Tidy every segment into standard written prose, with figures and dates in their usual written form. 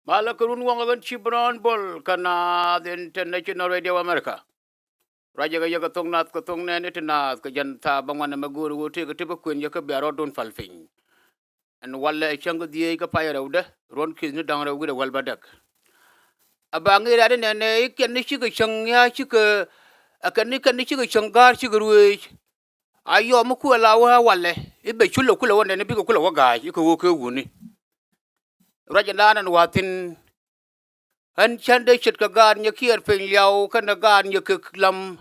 Malakurun wangagan Chibron Bol kana the International Radio America. Raja ga yaga tong nat ko tong ne ne tinat ko janta bangwana maguru wote ko tiba kun yaka biaro don falfin. And walla chango die ka payara uda ron kiz ni dangra uda wal badak. Abangi rade ne ne ken ni shiga chang ya shiga akan ni kan ni shiga changar shiga ruwe. Ayo mu ku lawa walle ibe chulo kula wonde ne bi ko kula waga ko wo ko wuni. Raja danan watin an chande chit ka gan nya kier pen liao kan gan nya ke lam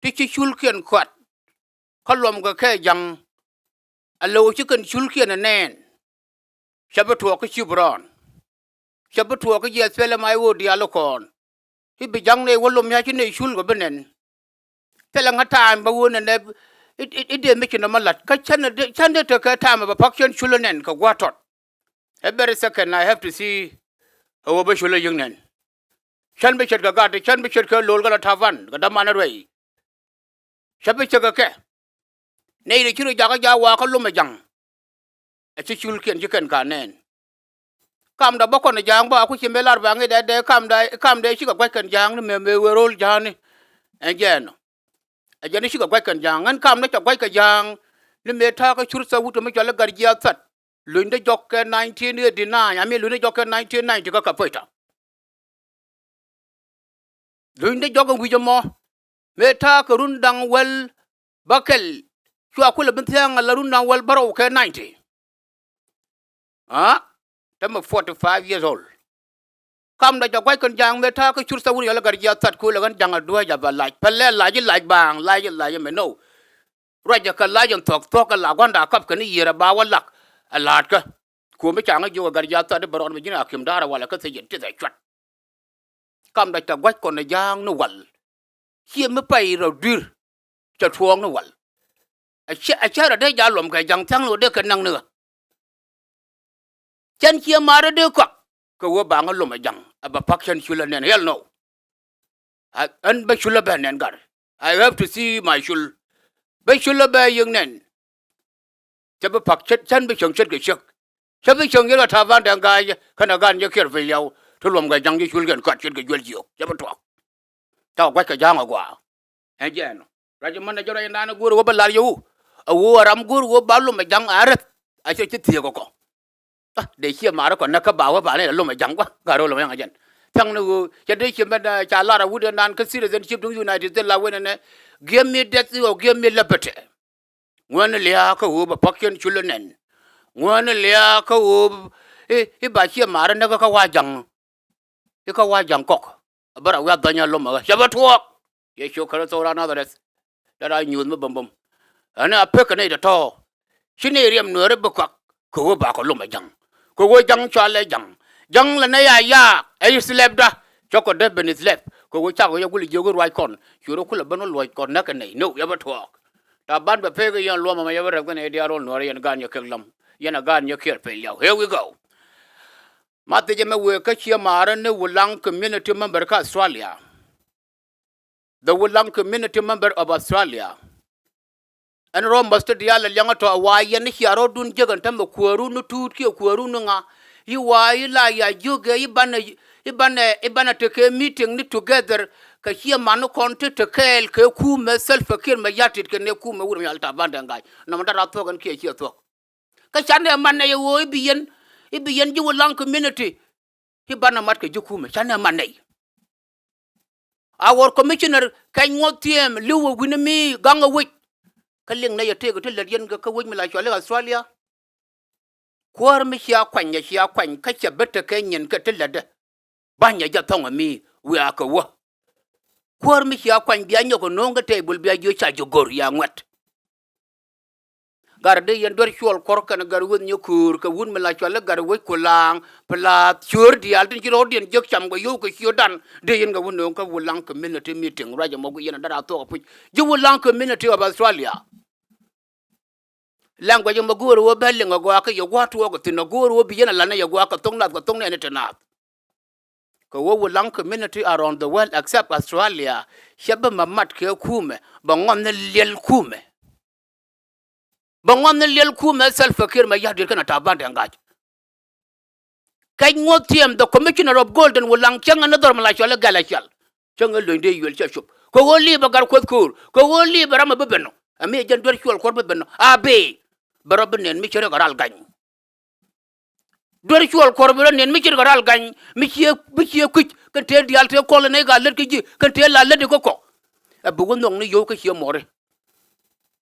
ti chi chul kien kwat kalom ga ke jang alo chi kan chul kien nen shabato ka chibron shabato ka ye sele mai wo dia lokon hi bi jang ne wolom ya chi ne chul go benen tela ngata ba wo ne it de me chi na malat ka chande to ka ta ma ba pakshen chul nen ka gwatot every second I have to see how ba chul yung nen chan be chet ka ga de chan be chet ka lol ga ta van ga da mana roi shabe chet ka ke nei de chiru jaga jawa ka luma jang a chi chul kien chiken ka nen kam da bokon jang ba ku chimbelar ba ngi de kam de chi ka gwa kan jang me werol jani again a jani chi ka gwa kan jang an kam na ka gwa ka jang ni me ta ka chur sa wuto me jala garjia sat lunde jokke 1989 ami lunde jokke 1990 ka poita lunde jokke wijamo me ta ka rundang wel bakel chua kula bintiang la rundang wel baro ke 90 I'm 45 years old. Come da jagwai kan jang meta ko chur sawur yala garja tat ko lagan janga dua jaba like pelle laji like bang laji me no raja ka laji tok la gwanda kap kan yira ba walak alat ka ko me changa jo garja tat baron me jina akim dara wala ka sejin ti da chat kam da jagwai kon jang no wal hie me pai ro dir cha thuong no wal a cha ra de ja lom ka jang thang no de kan nang ne chan chia mara de ko wo ba ngalo ma jang aba pakshan shula nen hell no an ba shula ba nen gar I have to see my shul ba shula ba yung nen cha ba pak chan ba chong chet ge chak cha ba chong yela ta van dang ga kana gan ye kher fe yaw to lom ga jang ye shul gen kat chet ge jwel jiok cha ba to ta kwa ka jang agwa en jen ra man na jora na guru wo ba lar yu a wo ram guru wo ba lo ma jang arat a che ti ko để chia mà nó còn nó các bảo này là lúc mà chẳng quá cả đâu là mấy anh thằng nó cho đấy chia bên trả lại là vui đến cái citizenship đúng United States là quên này give me that or give me liberty ngoan lia cái u bà pakian chule nen ngoan lia cái u bà chia mà nó cái hoa chẳng cọc bà ra đanya nhau lúc mà sao thuốc ye show cái số ra nào đấy đã nhiều mà bầm anh à phải cái này là to xin này riêng nữa đấy bà có bà có lúc mà chẳng ko wo jang chale jang la na ya ay slep da choko de ben slep ko wo cha ko yugul jogur wai kon churo kula bano loy kon na kanai no ya ba thok ta ban ba pe ga yan lo ma ya ba ga ne dia ro no yan gan ya keglam yana gan ya kher pe yaw here we go mate je me we ka chia mara ne wulang community member ka Australia the wulang community member of Australia and ro master dia la yang to wa yan hiaro dun jegan tam ko ru nu tut ki ko ru nga yi wa yi la ya joge yi bana te ke meeting ni together ka hiya manu konte te kel ke ku me self kir me yatit ke ne ku me wur yal ta banda ngai no ma dara to gan ke hiya to ka chane man ne wo bi yen ji wulang community hi bana mat ke ji ku me chane man ne our commissioner kan ngotiem liwo winimi ganga wit kaling na yate ko tele yen ka woj mi la chole Australia kwar mi sia kwanya ka che bete kenyen ka tele de banya ja tonga mi we aka wo kwar mi sia kwany bia nyoko nonga table bia jo cha jogor ya ngwet gar de yen dor chol kor kan gar won nyokur ka wun mi la chole gar woj ko lang pla chur di al tin ro dien jok cham go yo ko dan de yen ga won no ka wulang community meeting raja mo go yen dara to ko ju wulang community of Australia language mo goro wo belle ngo aka yo watu wo tino goro wo biyana lana yo aka tongna ko tongne ne tena ko wo lang community around the world except Australia shaba mamat ke kume ba ngon lel kume self fakir ma yadir kana tabande ngaj Kai ngotiam the commissioner of gold and wulang chang another malachal galachal. Chang a lunde you will shop. Ko woli bagar kur. Ko woli barama bebeno. A me jan virtual corbebeno. Abe. Barabin and Michel Garal Gang. Virtual corporation and Michel Garal Gang. Michia quick can tell the altar colonega let you can tell a let go. A bugun only yoke here more.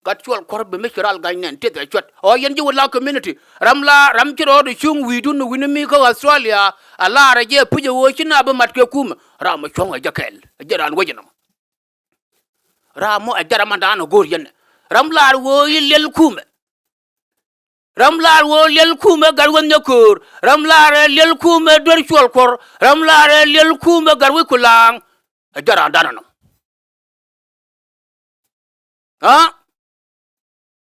Gatual corp Michel Gang and take a shot. Or yen you would like community. Ramla Ramkiro the Chung we do no Winnemico Australia. A lara ye put your watching up Matkakum. Ramachong a jackal. A Jeran Wagenum. Ramo a Jaramadano Gorian. Ramlar wo yel kume. Ramlar wo lel kuma garwan nyakur ramlar lel kuma dorchol kor ramlar lel kuma garwi kulang ajara danano ha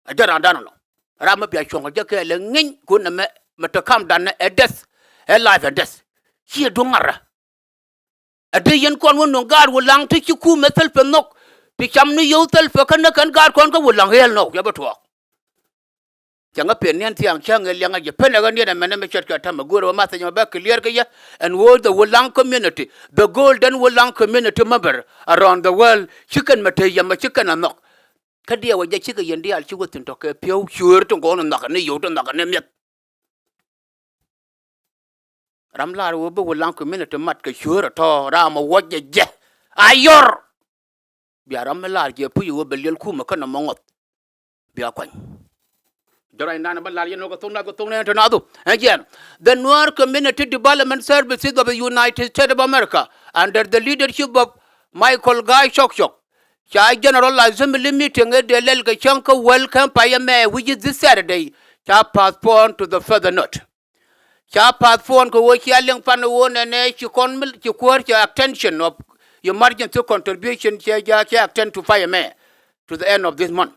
ajara danano ram pia chonga jake le ngin kunna me matakam dan edes e life edes chi dongara ade yen kon won gar wulang ti kuma selfe nok pi cham ni yo selfe kan gar kon ko wulang hel nok ya batwa Changa penian tiang chang elianga je penagan ya mena me chat kata maguro masa nyama ba clear kaya and world the Wulang community the golden Wulang community member around the world chicken mate yama chicken anok kadia waja chika yendi al chugo tintoke pio sure to go on nakane yo to nakane met ramlar wo be Wulang community mat ka sure to rama waja je ayor biar ramlar je pu yo be lel kuma kana mongot biar kwan Again, the N.I.R.A Community Development Services of the United States of America, under the leadership of Michael Guy Shokshok, Chai General Assembly meeting at the Lelga Chanka welcome Payame, which is this Saturday, Cha passport to the further note. Cha passport to work yelling Panawon and your attention of your emergency contribution, Cha attend to Payame to the end of this month.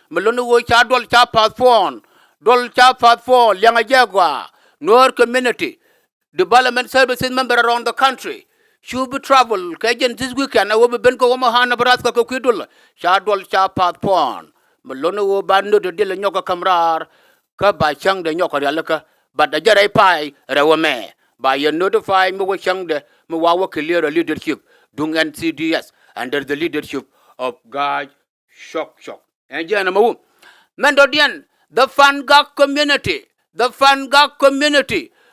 Malonu wo cha dol cha passport. Dol cha passport Lianga Jagua, N.I.R.A Community Development Services member around the country. Should be travel, Kajan this weekend, I will be Benko Omaha, Nebraska, Kokidul, Shadwal cha passport. Malonu wo bando de Dilla Nyoka Kamrar, Kaba Chang de Nyoka Yalaka, but the Jere Pai, Rawame, by your notify Muwa Chang de Muwawa clear leadership, Dung NCDS, under the leadership of Guy Shok. And Janamu, Mendodian. The Fangak community,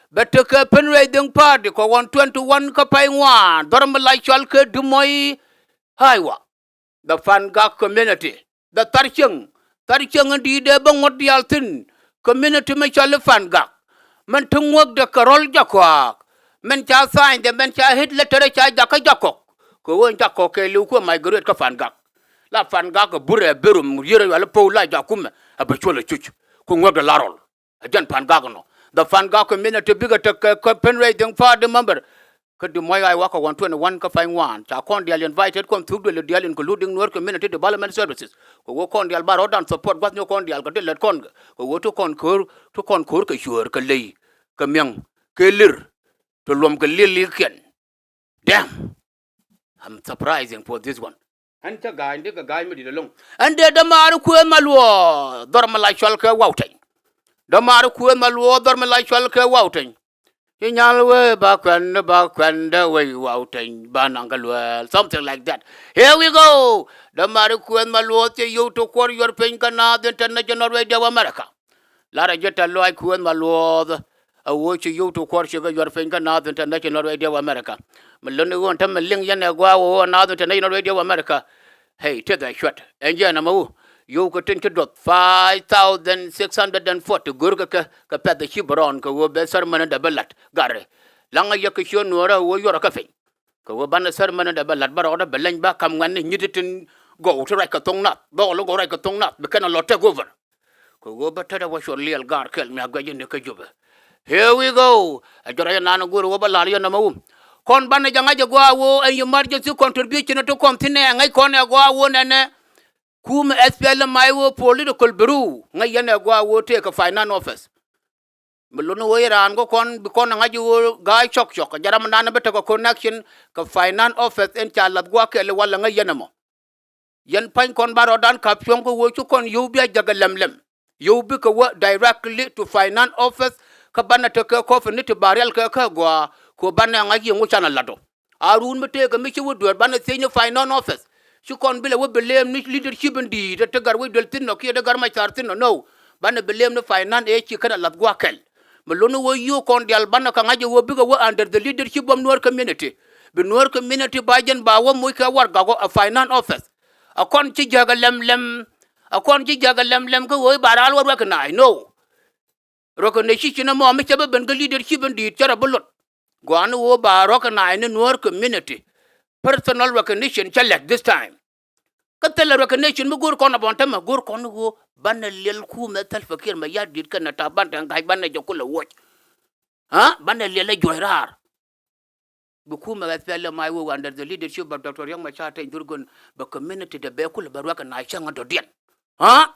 but to penrading party, ko 121 kapaiwan, Dormalai Chalke Dumoy Haiwa. The Fangak community, the Tarchung and the Bangot the Altin, community Michal Fangak, Mentung work the Carol Jaquak, Mencha signed the Mencha hit letter Jaka Jakok, ko won Jakok, Luko, my great Kafangak. La Fangak, Burre, Birum, Yurapo, like Jakum. A Bachula Chuch, Kungwa the Larol, a Jan Pangagano. The Fangak community bigger to penrating for the member. Could the Moy Waka 121 Kafang one, Chacondial invited come through the deal including N.I.R.A Community Development Services. Who work on the Albaroda and support what no condial got let con, who go to concur Kashur, Kalay, Kamyang, Kalir, to Lom Kalilikan. Damn, I'm surprising for this one. And the guy made it alone. And the Maruku Malwa, Dormalai Shalka Wouting. The Maruku Malwa, Dormalai Shalka Wouting. In Yalway, back and the way Wouting, Banangalwell, something like that. Here we go. The Maruku Malwa, you to quarter your Pinkana, the International Radio of America. Lara Jetta Loiku and Malwa, a watch you to quarter your Pinkana, the International Radio of America. Malone won't tell me Ling Yanagua, another International Radio of America. Hey, take that shot. And Janamu, you could think to drop 5,640 Gurka Capet the Shibron, go be sermon and the ballat, Gary. Langa Yakishon, or you're a cafe. Go ban a sermon and the ballat, but order Belang back, come when you didn't go to like a tongue nut, go look like a tongue nut, become a lot take over. Go better was your little guard, kill me, I've got you in the Kajuba. Here we go. I got a nano guru over Laria Namu. Kon bana janga jagwa wo and emergency contribution to continue ngai kon agwa wo nene kum SPL mai wo political bureau ngai yana agwa wo take a finance office melono wo iran go kon bikon ngaji wo Guy Shok jaram nana beta ko connection ka finance office en chalat gwa kele wala ngai yana mo yan pan kon baro dan ka pyong ko wo chu kon yubi jaga lemlem yubi ko wo directly to finance office ka banna te ka ko ni te barel ka gwa ko banna ngaji ngu chana lado arun mete ka mi chi wudu banna senior finance office shi kon bile wo belem ni leadership ndi te gar we del tin no ki de gar ma char tin no banna belem no finance e chi kana lat gwa kel melono wo yu kon dial banna ka ngaji wo biga wo under the leadership of N.I.R.A community be N.I.R.A community bajen ba wo mu ka war ga go a finance office a kon chi jaga lem a kon chi jaga lem ko wo baral wo ka nai no recognition mo mi chabe ben ga leadership ndi chara bulot gwan wo ba recognize ni N.I.R.A community personal recognition chalek this time katel recognition mu gur kon abon tam gur kon go ban lel ku metal fakir ma yadit kana ta ban tan gai ban jokula wo ha ban lel joirar bu ku ma fele mai wo under the leadership of Dr. Yang Machata Jurgun ba community de be kul ba roka na changa do dien ha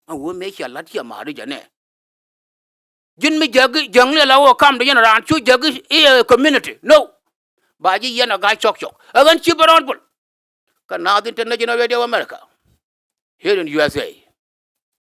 wo me cha lat ya ma ri jane jin mi jagi jangle la wo kam de yana ran chu jagi community no ba ji yana ga chok agan chi baron bul kana international radio America here in USA